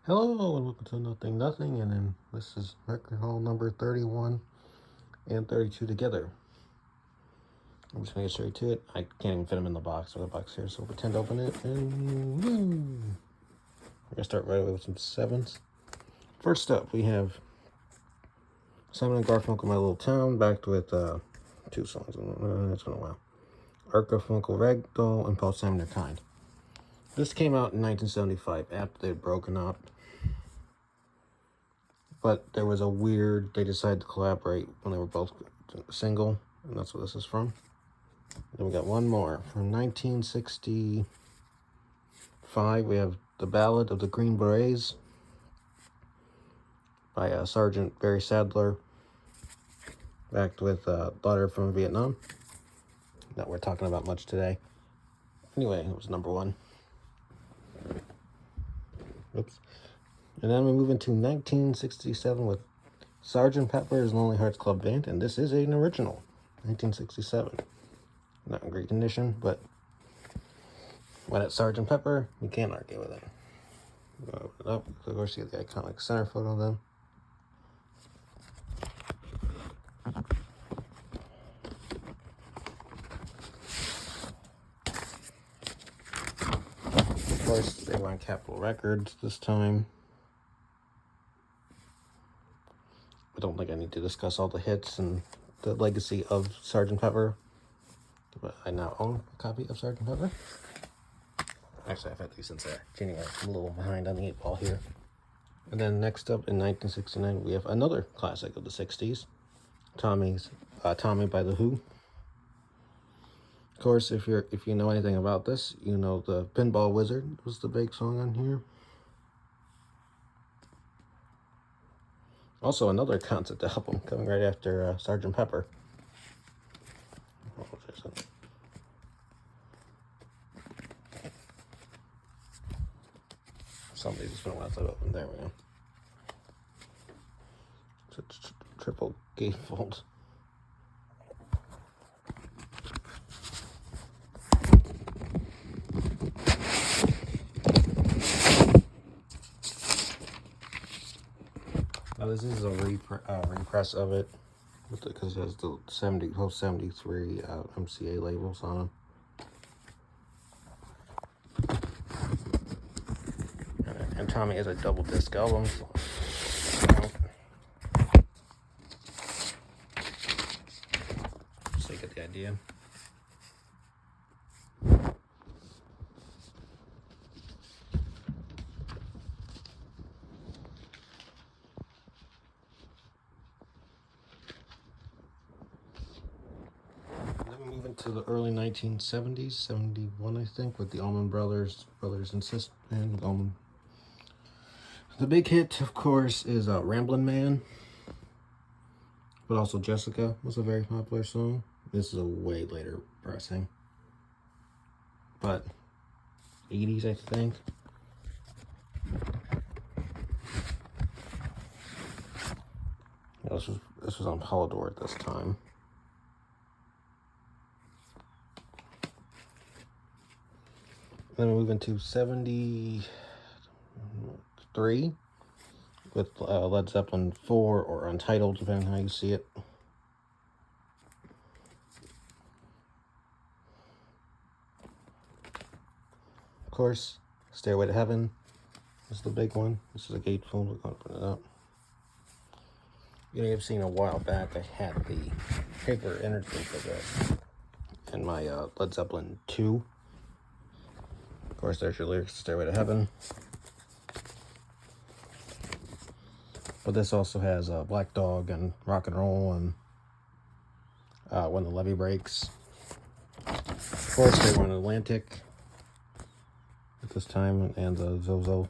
Hello and welcome to Nothing Nothing, and then this is record hall number 31 and 32 together. I'm just making straight to it. I can't even fit them in the box or the box here, so we'll pretend to open it and woo! We're gonna start right away with some sevens. First up, we have Simon and Garfunkel, My Little Town, backed with two songs. It's been a while. Art Garfunkel, Ragdoll, and Paul Simon, Their Kind. This came out in 1975 after they'd broken up. But there was they decided to collaborate when they were both single, and that's what this is from. Then we got one more. From 1965, we have The Ballad of the Green Berets by Sergeant Barry Sadler, backed with Daughter from Vietnam. Not we're talking about much today. Anyway, it was number one. Oops. And then we move into 1967 with Sgt. Pepper's Lonely Hearts Club Band, and this is an original, 1967. Not in great condition, but when it's Sgt. Pepper, you can't argue with it. Open it up. Of course, you get the iconic center photo of them. Of course, they were on Capitol Records this time. I don't think I need to discuss all the hits and the legacy of Sgt. Pepper, but I now own a copy of Sgt. Pepper. Actually, I've had these since January. I'm a little behind on the 8-ball here. And then next up in 1969, we have another classic of the 60s, Tommy by The Who. Of course, if you know anything about this, you know the Pinball Wizard was the big song on here. Also, another concept album coming right after Sgt. Pepper. Somebody's just been a while since I've opened. There we go. It's a triple gatefold. Now this is a repress of it, because it has the post 73 MCA labels on them. And Tommy is a double disc album. So you get the idea. Then we move into the early 1970s, 71 I think, with the Allman Brothers and Sisters, and Allman. The big hit, of course, is Ramblin' Man, but also Jessica was a very popular song. This is a way later pressing, but 80s I think. Yeah, this was on Polydor at this time. Then we move into 73 with Led Zeppelin 4 or Untitled, depending on how you see it. Of course, Stairway to Heaven is the big one. This is a gatefold. We're going to open it up. You may have seen a while back, I had the paper interchange for this in my Led Zeppelin 2. Of course, there's your lyrics to Stairway to Heaven. But this also has Black Dog and Rock and Roll and When the Levee Breaks. Of course, they were on Atlantic at this time, and Zozo.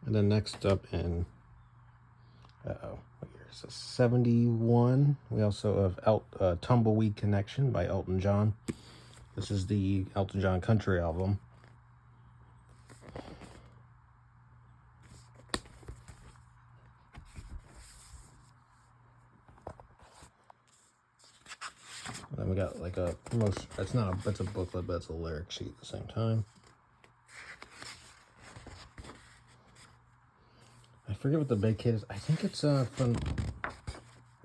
And then next up in 71, we also have Tumbleweed Connection by Elton John. This is the Elton John country album. Then we got like a promotion. It's not a, it's a booklet, but it's a lyric sheet at the same time. I forget what the big kit is. I think it's from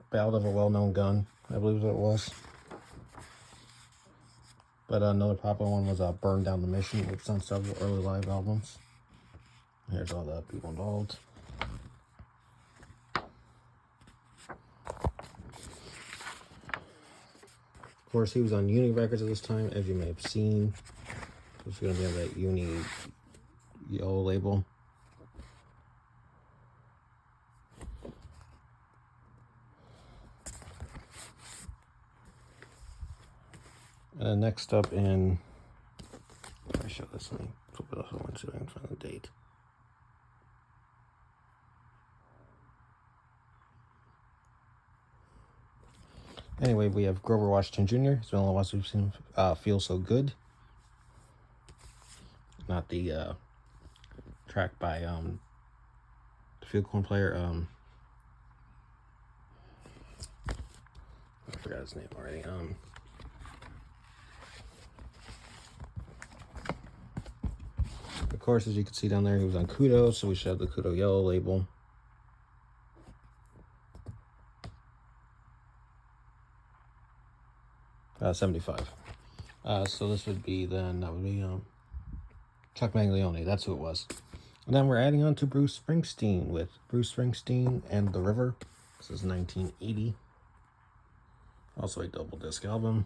Ballad of a Well-Known Gun, I believe it was. But another popular one was Burn Down the Mission, which is on several early live albums. Here's all the people involved. Of course, he was on Uni Records at this time, as you may have seen. It's going to be on that Uni Yellow label. And next up in, if I show this, let me flip it off one so I can find the date. Anyway, we have Grover Washington Jr. It's been a while since we've seen Feel So Good. Not the track by the field horn player. I forgot his name already. Of course, as you can see down there, he was on Kudo, so we should have the Kudo Yellow label. $75. So this would be then, that would be Chuck Mangione, that's who it was. And then we're adding on to Bruce Springsteen with Bruce Springsteen and the River. This is 1980. Also a double disc album.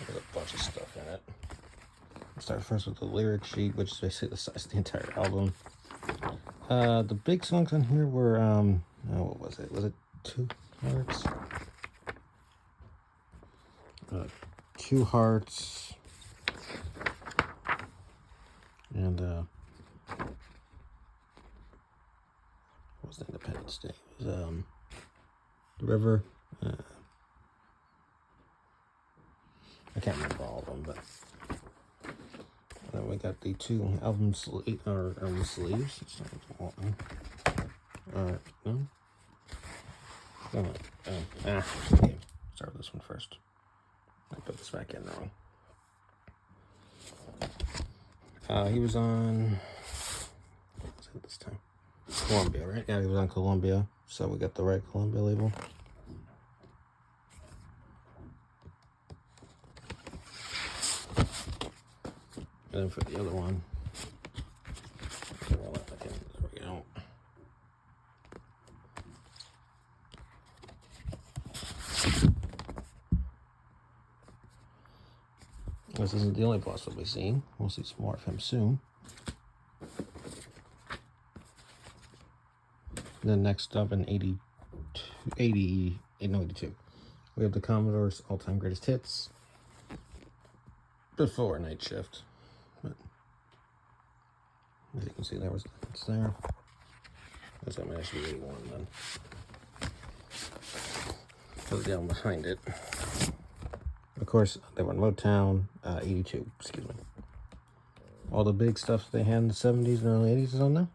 There's a bunch of stuff in it. We'll start first with the lyric sheet, which is basically the size of the entire album. The big songs on here were, what was it? Was it Two Hearts? Two Hearts. And, what was the Independence Day? It was, The River. I can't remember all of them, but then we got the two album sleeves. It's not no. Okay. Start with this one first. I put this back in wrong. He was on. What was it this time? Columbia, right? Yeah, he was on Columbia. So we got the right Columbia label. And then for the other one, there we go. This isn't the only boss we'll be seeing. We'll see some more of him soon. And then next up in 82, we have the Commodore's all-time greatest hits before Night Shift. But as you can see, it's there. That's what actually 81 then. Put it down behind it. Of course, they were in Motown, 82, excuse me. All the big stuff they had in the 70s and early 80s is on there.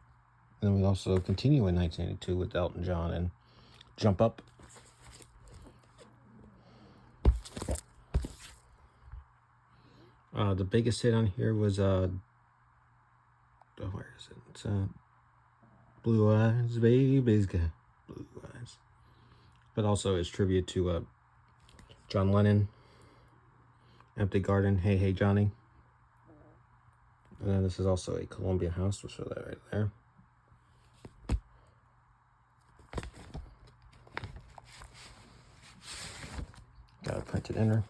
And then we also continue in 1982 with Elton John and Jump Up. The biggest hit on here was, where is it? It's, Blue Eyes, Baby's Got Blue Eyes. But also it's tribute to, John Lennon, Empty Garden, Hey Hey Johnny. And then this is also a Columbia House, we'll show that right there. Got a printed inner.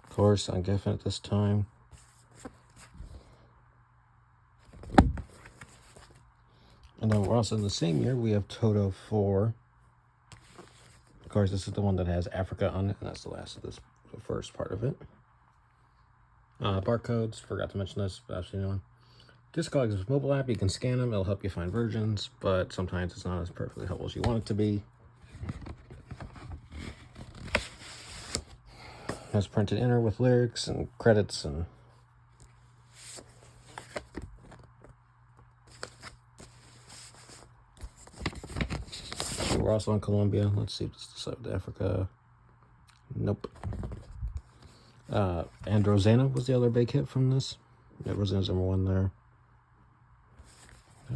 Of course, on Geffen at this time. And then we're also in the same year, we have Toto 4. Of course, this is the one that has Africa on it, and that's the last of this, the first part of it. Barcodes, forgot to mention this, but actually, anyone. Discogs is a mobile app, you can scan them, it'll help you find versions, but sometimes it's not as perfectly helpful as you want it to be. has printed inner with lyrics and credits and we're also in Colombia. Let's see if this is South Africa. Nope. And Rosanna was the other big hit from this. Yeah, Rosanna's #1 there.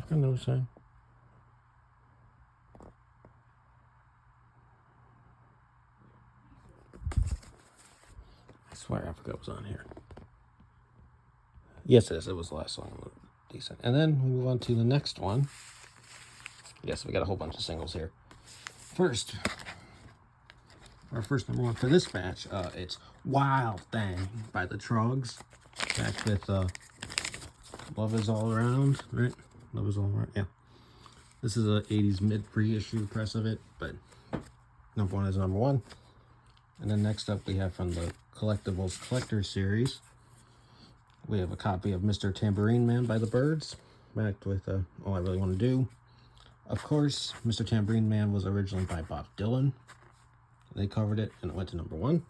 I know saying. I swear Africa was on here. Yes, it is. It was the last song. Decent. And then we move on to the next one. Yes, we got a whole bunch of singles here. First, our first #1 for this batch, it's Wild Thing by the Trogs. Back with Love Is All Around, right? Love Is All Around, yeah. This is a 80s mid-reissue press of it, but #1 is #1. And then next up we have from the Collectibles Collector Series, we have a copy of Mr. Tambourine Man by the Byrds, backed with All I Really Want to Do. Of course, Mr. Tambourine Man was originally by Bob Dylan. They covered it and it went to #1.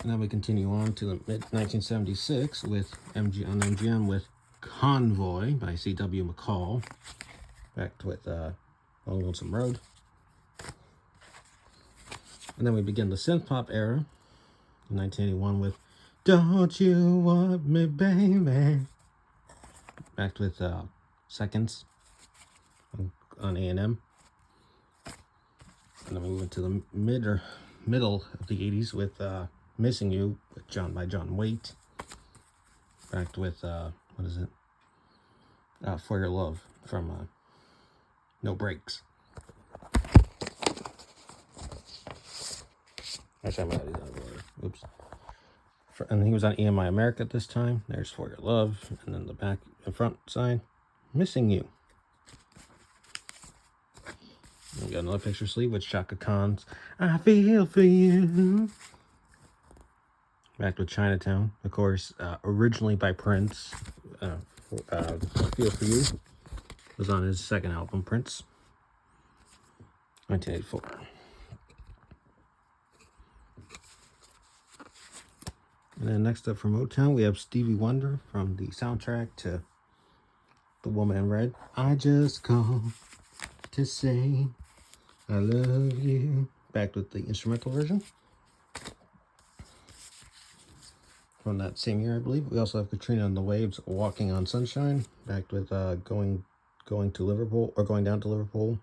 And then we continue on to the mid-1976 with on MGM with Convoy by C.W. McCall, backed with Long Lonesome Road. And then we begin the synth pop era in 1981 with Don't You Want Me, Baby, backed with Seconds on A&M. And then we move into the middle of the 80s with Missing You by John Waite, backed with what is it? For Your Love from No Breaks. Actually, I'm gonna do that later. Oops. And he was on EMI America at this time. There's For Your Love, and then the back and front side, Missing You. We got another picture sleeve with Chaka Khan's I Feel For You. Back with Chinatown, of course, originally by Prince. Feel For You was on his second album, Prince, 1984. And then next up from Motown, we have Stevie Wonder from the soundtrack to The Woman in Red. I just called to say I love you. Back with the instrumental version from that same year, I believe. We also have Katrina and the Waves, Walking on Sunshine, backed with going to Liverpool, or Going Down to Liverpool.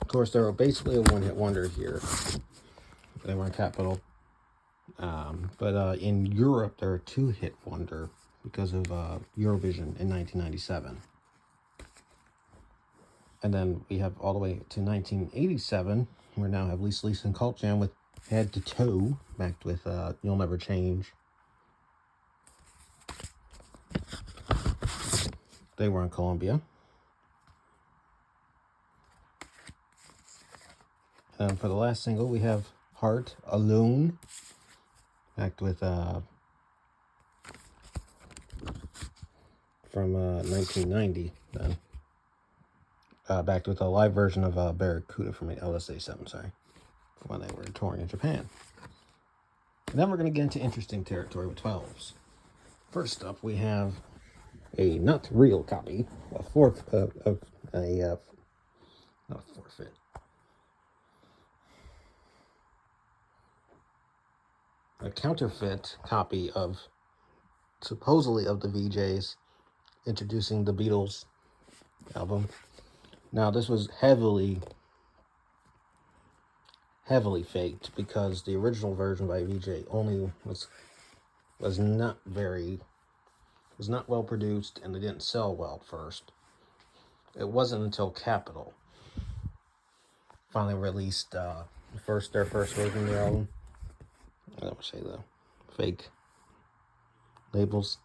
Of course, they were basically a one-hit wonder here. They were in Capitol. But in Europe, they're a two-hit wonder because of Eurovision in 1997. And then we have all the way to 1987. We now have Lisa Lisa and Cult Jam with Head to Toe, backed with You'll Never Change. They were in Colombia. And for the last single, we have Heart Alone, backed with from 1990 then. Backed with a live version of Barracuda from LSA 7, sorry, from when they were touring in Japan. And then we're going to get into interesting territory with 12s. First up, we have a not real copy, not a forfeit. A counterfeit copy of, supposedly, of the VJs introducing the Beatles album. Now, this was heavily faked because the original version by VJ only was not well produced, and they didn't sell well at first. It wasn't until Capitol finally released their first version of the album. I don't say the fake labels,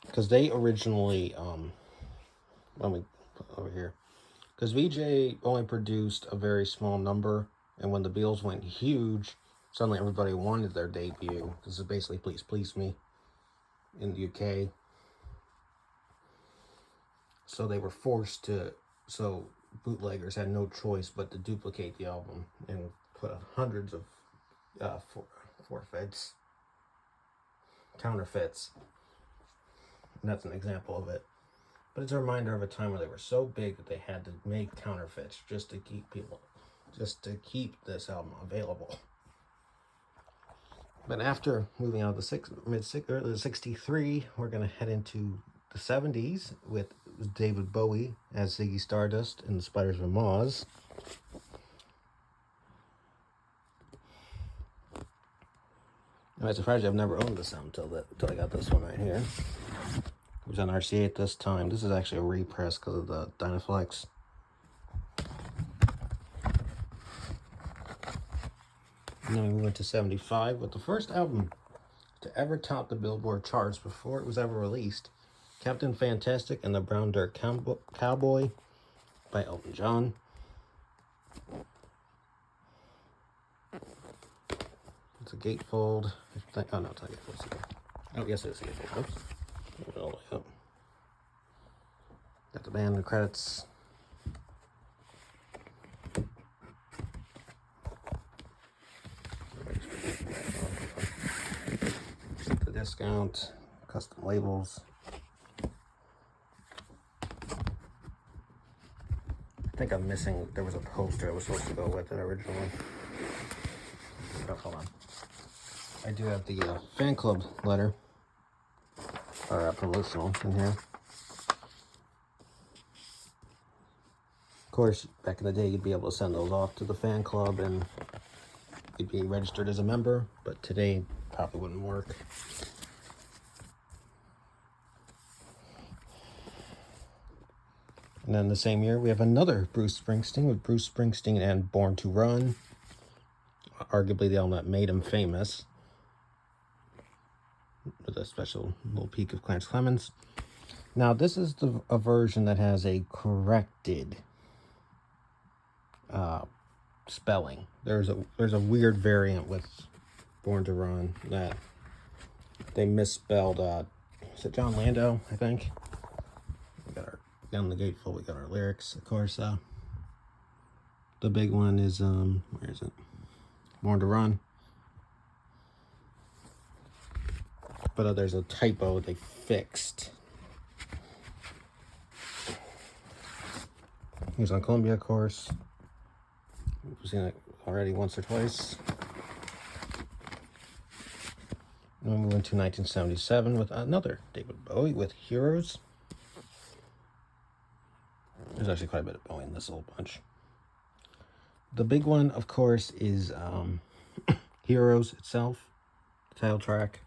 because they originally let me put over here, because VJ only produced a very small number, and when the Beatles went huge, suddenly everybody wanted their debut. This is basically Please Please Me in the UK. So they were forced to, so bootleggers had no choice but to duplicate the album and put hundreds of forfeits, counterfeits. And that's an example of it. But it's a reminder of a time where they were so big that they had to make counterfeits just to keep this album available. But after moving out of the 63, we're going to head into the 70s with David Bowie as Ziggy Stardust in the Spiders of Mars. I'm surprised I've never owned this album until I got this one right here. It was on RCA at this time. This is actually a repress because of the Dynaflex. And then we went to 75 with the first album to ever top the Billboard charts before it was ever released. Captain Fantastic and the Brown Dirt Cowboy by Elton John. It's a gatefold. Oh, no, it's not a gatefold. Oh, yes, it is a gatefold. Oops. Move it all the way up. Got the band and credits. The discount, custom labels. I think I'm missing, there was a poster that was supposed to go with it originally. Oh, hold on. I do have the fan club letter, or promotional in here. Of course, back in the day, you'd be able to send those off to the fan club and you'd be registered as a member, but today probably wouldn't work. And then the same year, we have another Bruce Springsteen with Bruce Springsteen and Born to Run, arguably the album that made him famous, with a special little peek of Clarence Clemons. Now, this is a version that has a corrected spelling. There's a weird variant with Born to Run that they misspelled. Is it John Landau? I think. We got our down the gatefold. We got our lyrics, of course. The big one is where is it? Born to Run. But there's a typo they fixed. He was on Columbia, of course. We've seen it already once or twice. And then we went to 1977 with another David Bowie with Heroes. There's actually quite a bit of Bowie in this little bunch. The big one, of course, is Heroes itself, the title track.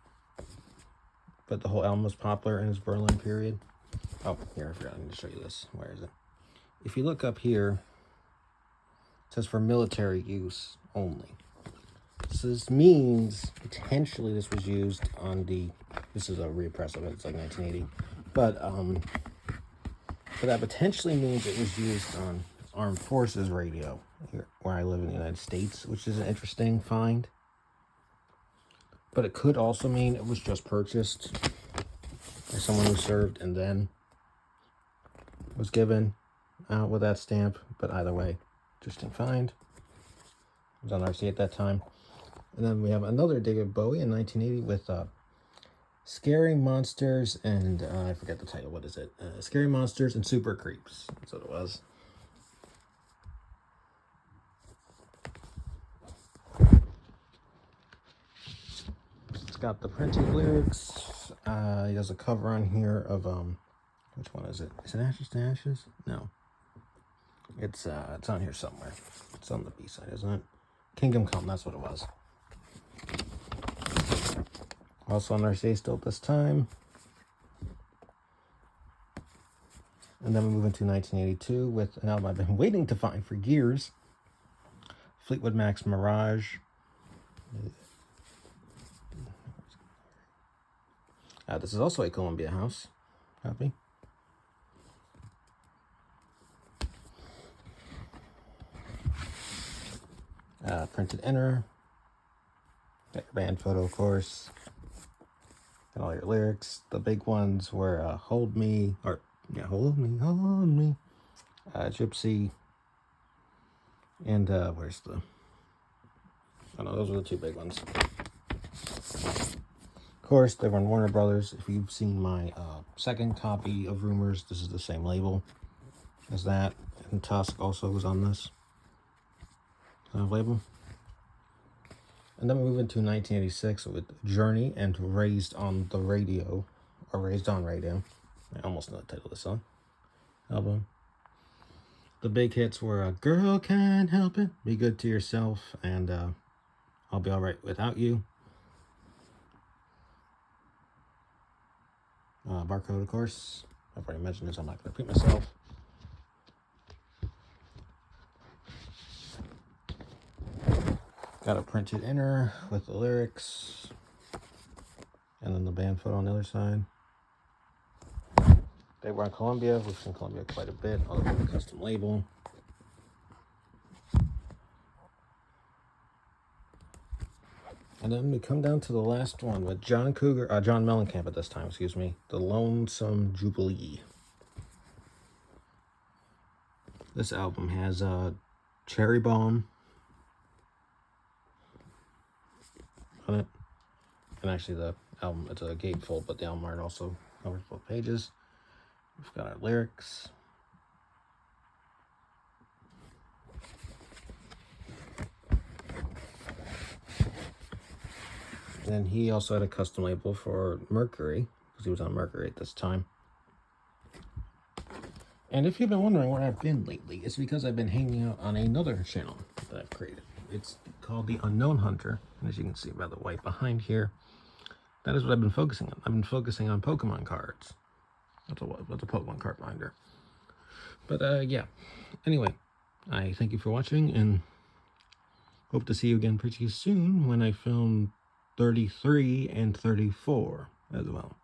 But the whole album was popular in his Berlin period. Oh, here, I forgot. I need to show you this. Where is it? If you look up here, it says for military use only. So this means potentially this was used on this is a repress of it, it's like 1980. But that potentially means it was used on Armed Forces radio, here where I live in the United States, which is an interesting find. But it could also mean it was just purchased by someone who served and then was given out with that stamp. But either way, interesting find. It was on RC at that time. And then we have another David Bowie in 1980 with Scary Monsters and I forget the title. What is it? Scary Monsters and Super Creeps. That's what it was. It's got the printed lyrics. He does a cover on here of which one is it? Is it Ashes to Ashes? No. It's on here somewhere. It's on the B side, isn't it? Kingdom Come, that's what it was. Also on RCA still at this time. And then we move into 1982 with an album I've been waiting to find for years. Fleetwood Mac's Mirage. This is also a Columbia House copy. Printed inner. Got your band photo, of course. Got all your lyrics. The big ones were Hold Me, or yeah, Hold Me, Hold Me. Gypsy, and where's the... I know those are the two big ones. Of course, they were in Warner Brothers. If you've seen my second copy of Rumors, this is the same label as that. And Tusk also was on this label. And then we move into 1986 with Journey and Raised on the Radio, or Raised on Radio. I almost know the title of the song. Album. The big hits were Girl Can't Help It, Be Good to Yourself, and I'll Be Alright Without You. Barcode, of course. I've already mentioned this, I'm not going to repeat myself. Got a printed inner with the lyrics, and then the band photo on the other side. They were in Columbia. We've seen Columbia quite a bit. I'll have a custom label. And then we come down to the last one with John Mellencamp at this time, excuse me. The Lonesome Jubilee. This album has Cherry Bomb on it. And actually the album, it's a gatefold, but the album art also covers both pages. We've got our lyrics. Then he also had a custom label for Mercury, because he was on Mercury at this time. And if you've been wondering where I've been lately, it's because I've been hanging out on another channel that I've created. It's called The Unknown Hunter, and as you can see by the white behind here, that is what I've been focusing on. I've been focusing on Pokemon cards. That's a Pokemon card binder. But yeah, anyway, I thank you for watching, and hope to see you again pretty soon when I film 33 and 34 as well.